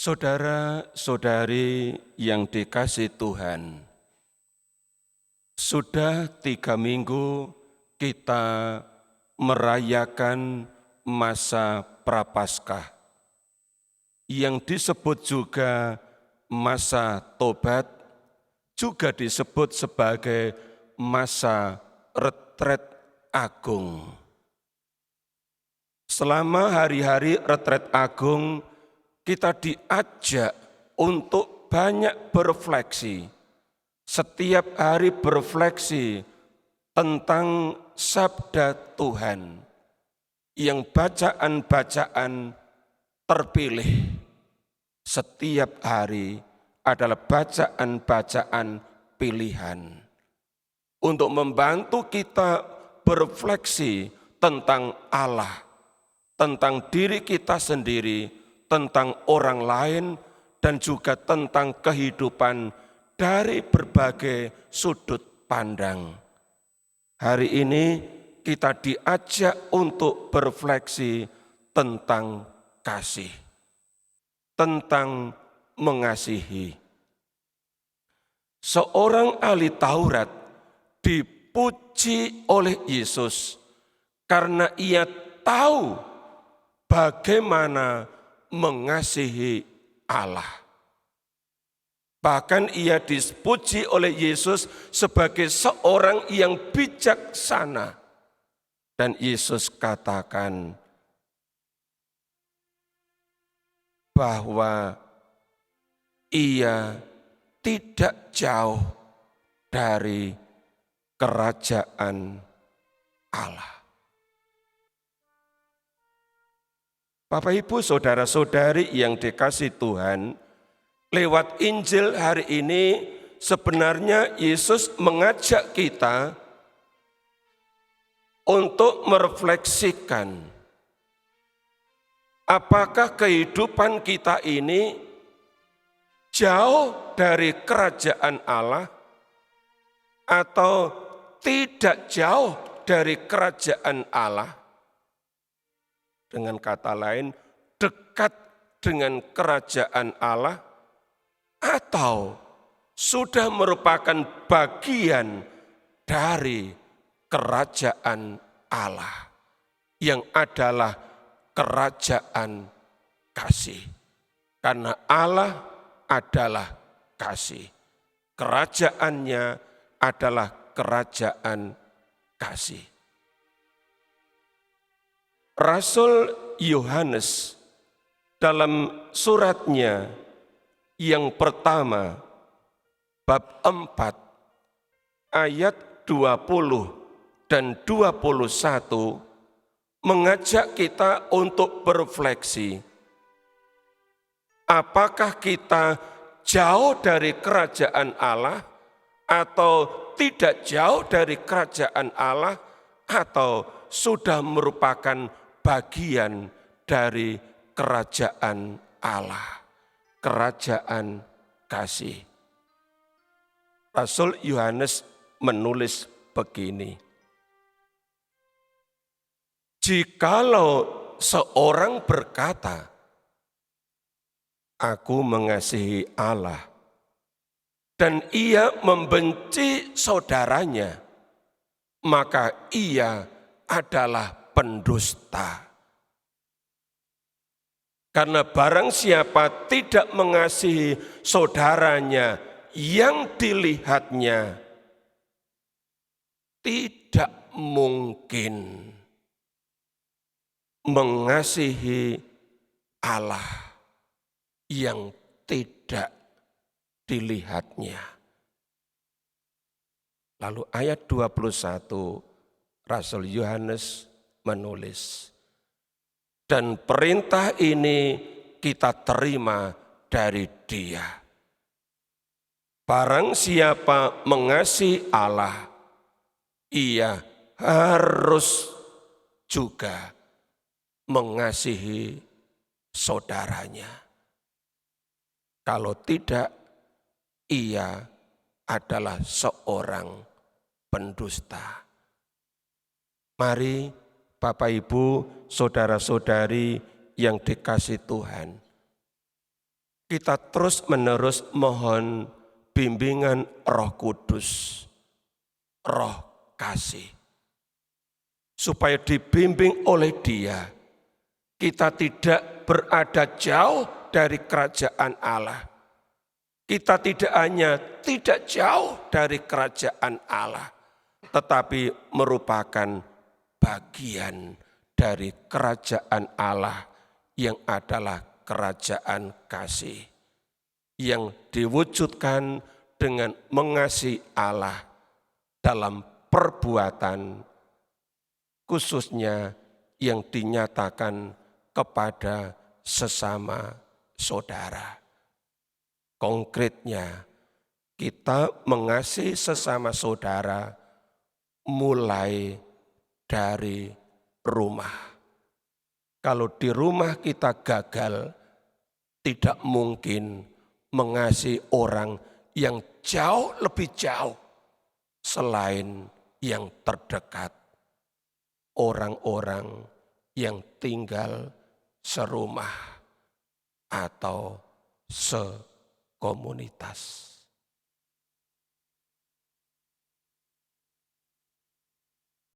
Saudara-saudari yang dikasihi Tuhan, sudah 3 minggu kita merayakan masa Prapaskah yang disebut juga masa tobat, juga disebut sebagai masa retret agung. Selama hari-hari retret agung, kita diajak untuk banyak berefleksi, setiap hari berefleksi tentang sabda Tuhan yang bacaan-bacaan terpilih setiap hari adalah bacaan-bacaan pilihan untuk membantu kita berefleksi tentang Allah, tentang diri kita sendiri, tentang orang lain, dan juga tentang kehidupan dari berbagai sudut pandang. Hari ini kita diajak untuk berefleksi tentang kasih, tentang mengasihi. Seorang ahli Taurat dipuji oleh Yesus karena ia tahu bagaimana mengasihi Allah. Bahkan ia dipuji oleh Yesus sebagai seorang yang bijaksana. Dan Yesus katakan bahwa ia tidak jauh dari kerajaan Allah. Bapak, Ibu, saudara-saudari yang dikasihi Tuhan, lewat Injil hari ini sebenarnya Yesus mengajak kita untuk merefleksikan apakah kehidupan kita ini jauh dari kerajaan Allah atau tidak jauh dari kerajaan Allah. Dengan kata lain, dekat dengan kerajaan Allah atau sudah merupakan bagian dari kerajaan Allah yang adalah kerajaan kasih. Karena Allah adalah kasih. Kerajaannya adalah kerajaan kasih. Rasul Yohanes dalam suratnya yang pertama, bab 4, ayat 20 dan 21, mengajak kita untuk berefleksi. Apakah kita jauh dari kerajaan Allah atau tidak jauh dari kerajaan Allah atau sudah merupakan bagian dari kerajaan Allah, kerajaan kasih. Rasul Yohanes menulis begini, jikalau seorang berkata, aku mengasihi Allah, dan ia membenci saudaranya, maka ia adalah pendusta. Karena barang siapa tidak mengasihi saudaranya yang dilihatnya, tidak mungkin mengasihi Allah yang tidak dilihatnya. Lalu ayat 21, Rasul Yohanes menulis, dan perintah ini kita terima dari Dia. Barang siapa mengasihi Allah, ia harus juga mengasihi saudaranya. Kalau tidak, ia adalah seorang pendusta. Mari Bapak, Ibu, saudara-saudari yang dikasihi Tuhan, kita terus-menerus mohon bimbingan Roh Kudus, Roh kasih. Supaya dibimbing oleh Dia, kita tidak berada jauh dari kerajaan Allah. Kita tidak hanya tidak jauh dari kerajaan Allah, tetapi merupakan bagian dari kerajaan Allah yang adalah kerajaan kasih, yang diwujudkan dengan mengasihi Allah dalam perbuatan, khususnya yang dinyatakan kepada sesama saudara. Konkretnya, kita mengasihi sesama saudara mulai dari rumah. Kalau di rumah kita gagal, tidak mungkin mengasihi orang yang jauh lebih jauh selain yang terdekat. Orang-orang yang tinggal serumah atau sekomunitas.